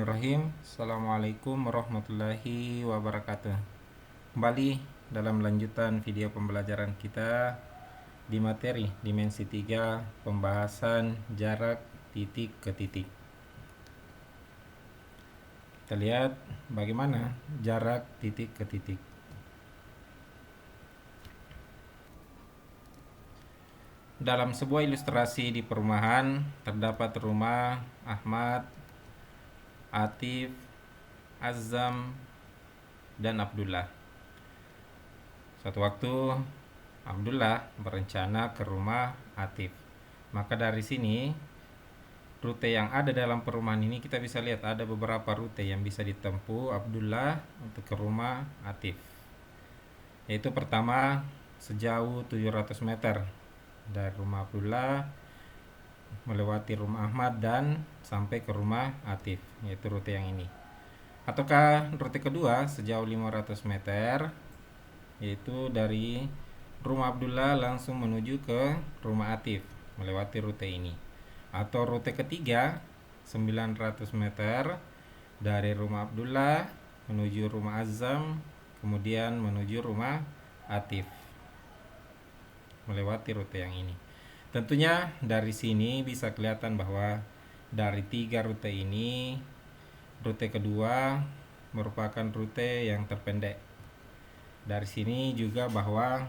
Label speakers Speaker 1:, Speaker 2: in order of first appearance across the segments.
Speaker 1: Bismillahirrahmanirrahim. Assalamualaikum warahmatullahi wabarakatuh. Kembali dalam lanjutan video pembelajaran kita di materi dimensi 3 pembahasan jarak titik ke titik. Kita lihat bagaimana jarak titik ke titik. Dalam sebuah ilustrasi di perumahan terdapat rumah Ahmad, Atif, Azam, dan Abdullah. Suatu waktu Abdullah berencana ke rumah Atif. Maka dari sini rute yang ada dalam perumahan ini kita bisa lihat ada beberapa rute yang bisa ditempuh Abdullah untuk ke rumah Atif. Yaitu pertama sejauh 700 meter dari rumah Abdullah melewati rumah Ahmad dan sampai ke rumah Atif, yaitu rute yang ini. Ataukah rute kedua sejauh 500 meter, yaitu dari rumah Abdullah langsung menuju ke rumah Atif melewati rute ini. Atau rute ketiga 900 meter dari rumah Abdullah menuju rumah Azam, kemudian menuju rumah Atif melewati rute yang ini. Tentunya dari sini bisa kelihatan bahwa dari 3 rute ini, rute kedua merupakan rute yang terpendek. Dari sini juga bahwa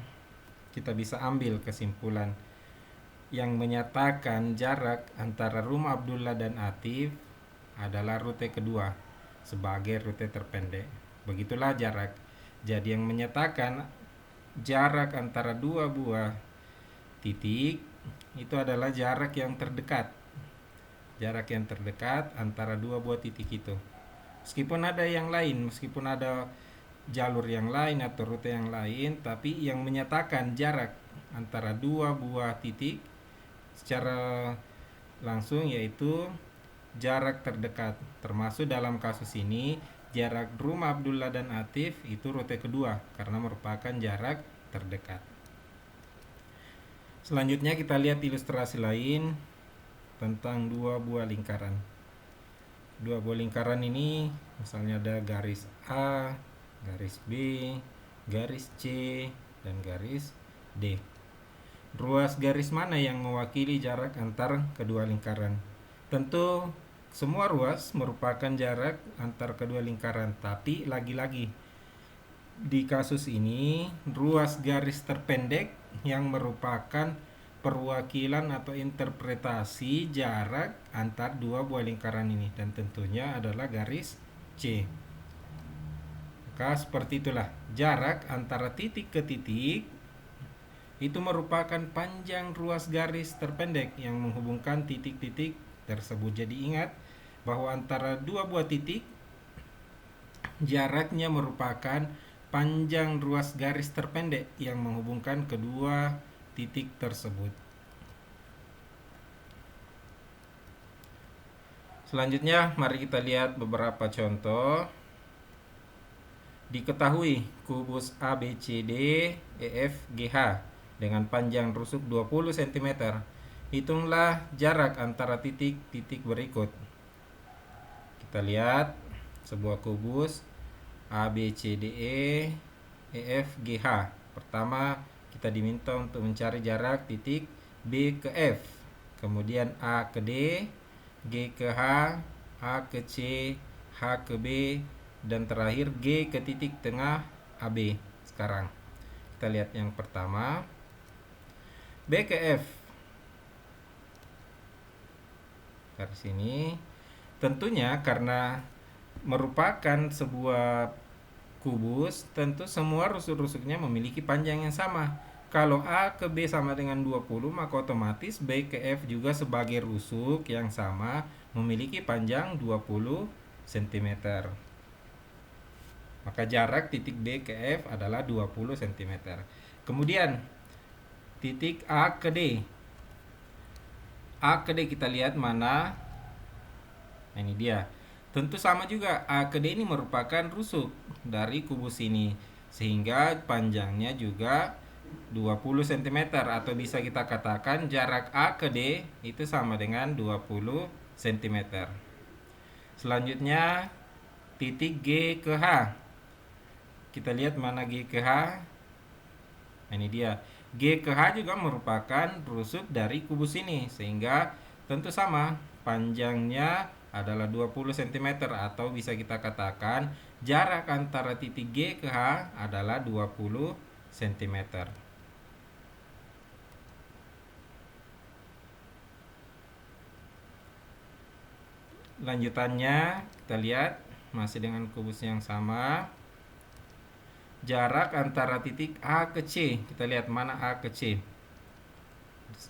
Speaker 1: kita bisa ambil kesimpulan yang menyatakan jarak antara rumah Abdullah dan Atif adalah rute kedua sebagai rute terpendek. Begitulah jarak. Jadi yang menyatakan jarak antara dua buah titik itu adalah jarak yang terdekat. Jarak yang terdekat antara dua buah titik itu. Meskipun ada yang lain, meskipun ada jalur yang lain atau rute yang lain, tapi yang menyatakan jarak antara dua buah titik secara langsung yaitu jarak terdekat. Termasuk dalam kasus ini jarak rumah Abdullah dan Atif itu rute kedua karena merupakan jarak terdekat. Selanjutnya kita lihat ilustrasi lain tentang dua buah lingkaran. Dua buah lingkaran ini misalnya ada garis A, garis B, garis C, dan garis D. Ruas garis mana yang mewakili jarak antar kedua lingkaran? Tentu semua ruas merupakan jarak antar kedua lingkaran, tapi lagi-lagi di kasus ini ruas garis terpendek yang merupakan perwakilan atau interpretasi jarak antar dua buah lingkaran ini, dan tentunya adalah garis C. Maka seperti itulah jarak antara titik ke titik itu merupakan panjang ruas garis terpendek yang menghubungkan titik-titik tersebut. Jadi ingat bahwa antara dua buah titik jaraknya merupakan panjang ruas garis terpendek yang menghubungkan kedua titik tersebut. Selanjutnya mari kita lihat beberapa contoh. Diketahui kubus ABCD EFGH dengan panjang rusuk 20 cm. Hitunglah jarak antara titik-titik berikut. Kita lihat sebuah kubus ABCDE EFGH. Pertama kita diminta untuk mencari jarak titik B ke F, kemudian A ke D, G ke H, A ke C, H ke B, dan terakhir G ke titik tengah AB. Sekarang kita lihat yang pertama, B ke F. Dari sini tentunya karena merupakan sebuah kubus, tentu semua rusuk-rusuknya memiliki panjang yang sama. Kalau A ke B sama dengan 20, maka otomatis B ke F juga sebagai rusuk yang sama memiliki panjang 20 cm. Maka jarak titik B ke F adalah 20 cm. Kemudian titik A ke D. A ke D kita lihat mana? Nah, ini dia. Tentu sama juga, A ke D ini merupakan rusuk dari kubus ini, sehingga panjangnya juga 20 cm, atau bisa kita katakan jarak A ke D itu sama dengan 20 cm. Selanjutnya titik G ke H. Kita lihat mana G ke H. Nah, ini dia. G ke H juga merupakan rusuk dari kubus ini, sehingga tentu sama, panjangnya adalah 20 cm, atau bisa kita katakan jarak antara titik G ke H adalah 20 cm. Lanjutannya kita lihat masih dengan kubus yang sama. Jarak antara titik A ke C, kita lihat mana A ke C.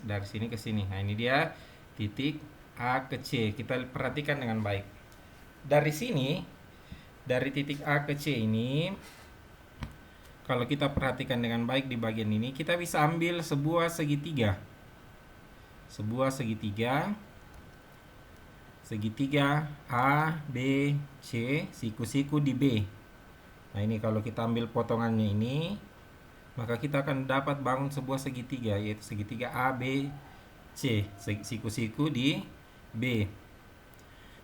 Speaker 1: Dari sini ke sini. Nah, ini dia titik A ke C. Kita perhatikan dengan baik. Dari sini, dari titik A ke C ini, kalau kita perhatikan dengan baik di bagian ini, kita bisa ambil sebuah segitiga. Sebuah segitiga. Segitiga A, B, C, siku-siku di B. Nah, ini kalau kita ambil potongannya ini, maka kita akan dapat bangun sebuah segitiga, yaitu segitiga A, B, C, siku-siku di B.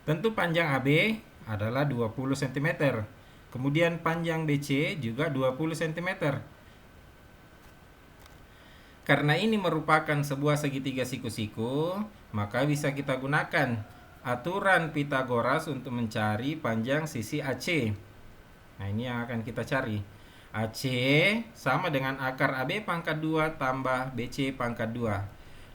Speaker 1: Tentu panjang AB adalah 20 cm. Kemudian panjang BC juga 20 cm. Karena ini merupakan sebuah segitiga siku-siku, maka bisa kita gunakan aturan Pitagoras untuk mencari panjang sisi AC. Nah, ini yang akan kita cari. AC sama dengan akar AB pangkat 2 tambah BC pangkat 2.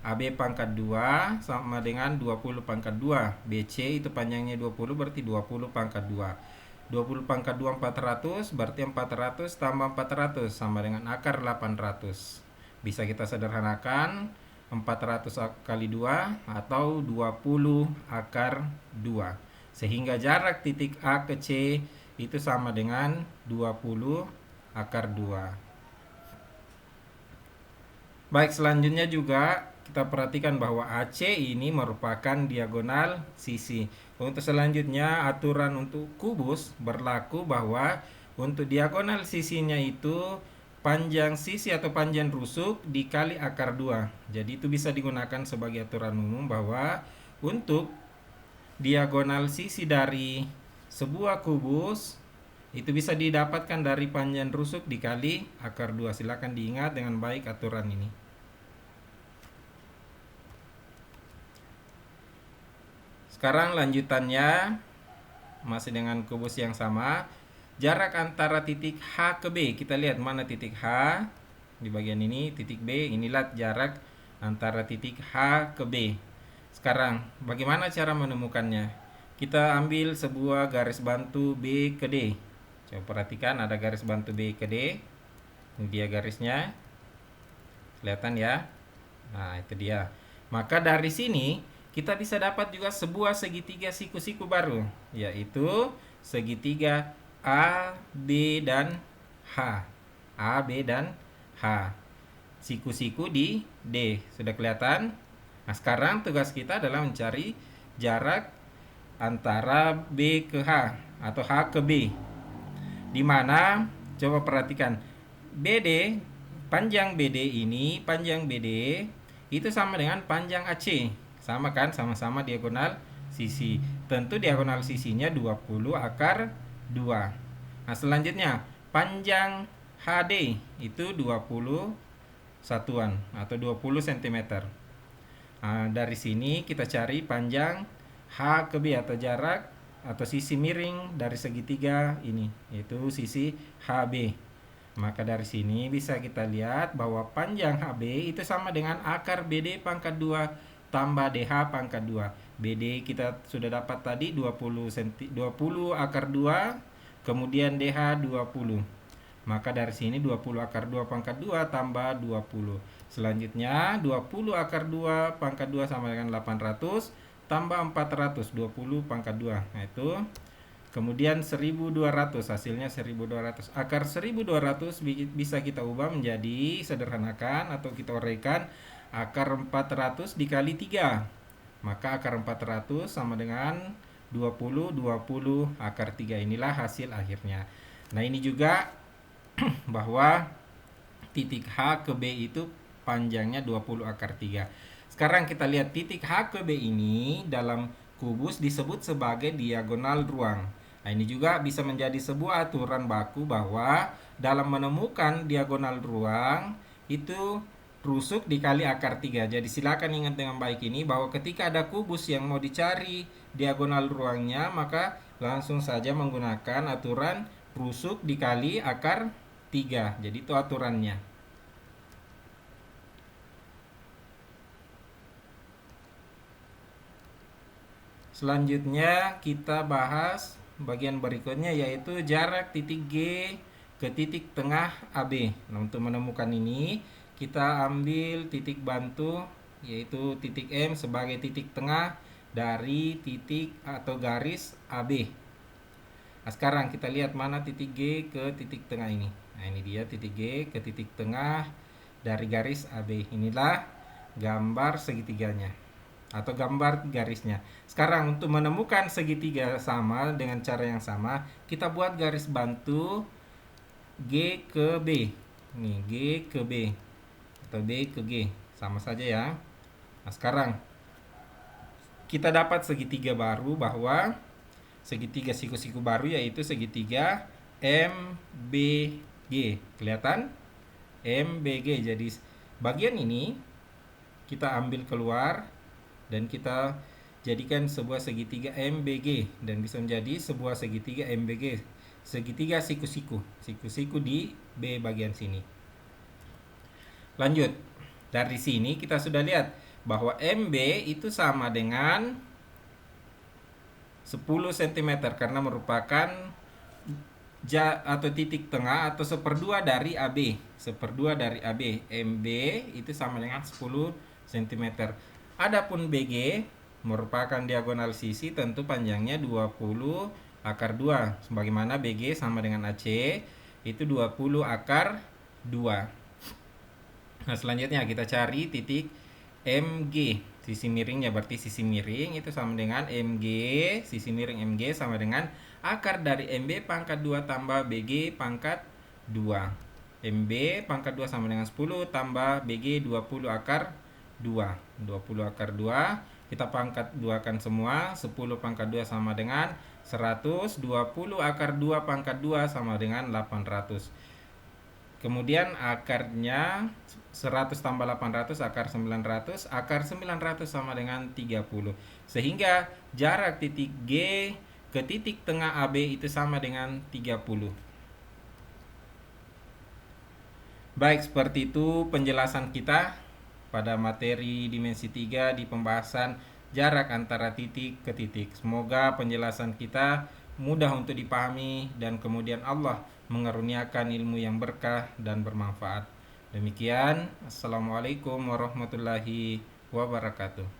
Speaker 1: AB pangkat 2 sama dengan 20 pangkat 2. BC itu panjangnya 20, berarti 20 pangkat 2. 20 pangkat 2 400, berarti 400 tambah 400 sama dengan akar 800. Bisa kita sederhanakan 400 kali 2 atau 20 akar 2. Sehingga jarak titik A ke C itu sama dengan 20 akar 2. Baik, selanjutnya juga kita perhatikan bahwa AC ini merupakan diagonal sisi. Untuk selanjutnya, aturan untuk kubus berlaku bahwa untuk diagonal sisinya itu panjang sisi atau panjang rusuk dikali akar 2. Jadi itu bisa digunakan sebagai aturan umum bahwa untuk diagonal sisi dari sebuah kubus itu bisa didapatkan dari panjang rusuk dikali akar 2. Silakan diingat dengan baik aturan ini. Sekarang lanjutannya masih dengan kubus yang sama. Jarak antara titik H ke B, kita lihat mana titik H di bagian ini, titik B. Inilah jarak antara titik H ke B. Sekarang bagaimana cara menemukannya? Kita ambil sebuah garis bantu B ke D. Coba perhatikan, ada garis bantu B ke D. Ini dia garisnya. Kelihatan ya? Nah, itu dia. Maka dari sini kita bisa dapat juga sebuah segitiga siku-siku baru, yaitu segitiga A, B, dan H. A, B, dan H. Siku-siku di D. Sudah kelihatan? Nah, sekarang tugas kita adalah mencari jarak antara B ke H atau H ke B. Di mana, coba perhatikan, BD, panjang BD ini, panjang BD itu sama dengan panjang AC. Sama kan? Sama-sama diagonal sisi. Tentu diagonal sisinya 20 akar 2. Nah, selanjutnya panjang HD itu 20 satuan atau 20 cm. Nah, dari sini kita cari panjang H ke B atau jarak atau sisi miring dari segitiga ini, yaitu sisi HB. Maka dari sini bisa kita lihat bahwa panjang HB itu sama dengan akar BD pangkat 2 tambah DH pangkat 2. BD kita sudah dapat tadi 20 akar 2, kemudian DH 20. Maka dari sini 20 akar 2 pangkat 2 tambah 20. Selanjutnya 20 akar 2 pangkat 2 sama dengan 800 tambah 400, 20 pangkat 2. Nah, itu. Kemudian 1200, hasilnya 1200. Akar 1200 bisa kita ubah menjadi, sederhanakan atau kita uraikan, akar 400 dikali 3. Maka akar 400 sama dengan 20 akar 3. Inilah hasil akhirnya. Nah, ini juga bahwa titik H ke B itu panjangnya 20 akar 3. Sekarang kita lihat titik H ke B ini dalam kubus disebut sebagai diagonal ruang. Nah, ini juga bisa menjadi sebuah aturan baku bahwa dalam menemukan diagonal ruang itu rusuk dikali akar 3. Jadi silakan ingat dengan baik ini bahwa ketika ada kubus yang mau dicari diagonal ruangnya, maka langsung saja menggunakan aturan rusuk dikali akar 3. Jadi itu aturannya. Selanjutnya kita bahas bagian berikutnya, yaitu jarak titik G ke titik tengah AB. Nah, untuk menemukan ini kita ambil titik bantu, yaitu titik M sebagai titik tengah dari titik atau garis AB. Nah, sekarang kita lihat mana titik G ke titik tengah ini. Nah, ini dia titik G ke titik tengah dari garis AB. Inilah gambar segitiganya atau gambar garisnya. Sekarang untuk menemukan segitiga sama dengan cara yang sama, kita buat garis bantu G ke B. Nih, G ke B atau B ke G. Sama saja ya. Nah, sekarang kita dapat segitiga baru, bahwa segitiga siku-siku baru yaitu segitiga MBG. Kelihatan? MBG. Jadi bagian ini kita ambil keluar dan kita jadikan sebuah segitiga MBG, dan bisa menjadi sebuah segitiga MBG, segitiga siku-siku di B bagian sini. Lanjut, dari sini kita sudah lihat bahwa MB itu sama dengan 10 cm karena merupakan atau titik tengah atau seperdua dari AB. MB itu sama dengan 10 cm. Adapun BG merupakan diagonal sisi, tentu panjangnya 20 akar 2. Sebagaimana BG sama dengan AC, itu 20 akar 2. Nah, selanjutnya kita cari titik MG. Sisi miringnya, berarti sisi miring itu sama dengan MG. Sisi miring MG sama dengan akar dari MB pangkat 2 tambah BG pangkat 2. MB pangkat 2 sama dengan 10 tambah BG 20 akar 2. 20 akar 2 kita pangkat 2 kan semua. 10 pangkat 2 sama dengan 100. 20 akar 2 pangkat 2 sama dengan 800. Kemudian akarnya 100 tambah 800 akar 900. Akar 900 sama dengan 30. Sehingga jarak titik G ke titik tengah AB itu sama dengan 30. Baik, seperti itu penjelasan kita pada materi dimensi 3 di pembahasan jarak antara titik ke titik. Semoga penjelasan kita mudah untuk dipahami dan kemudian Allah mengaruniakan ilmu yang berkah dan bermanfaat. Demikian, Assalamualaikum warahmatullahi wabarakatuh.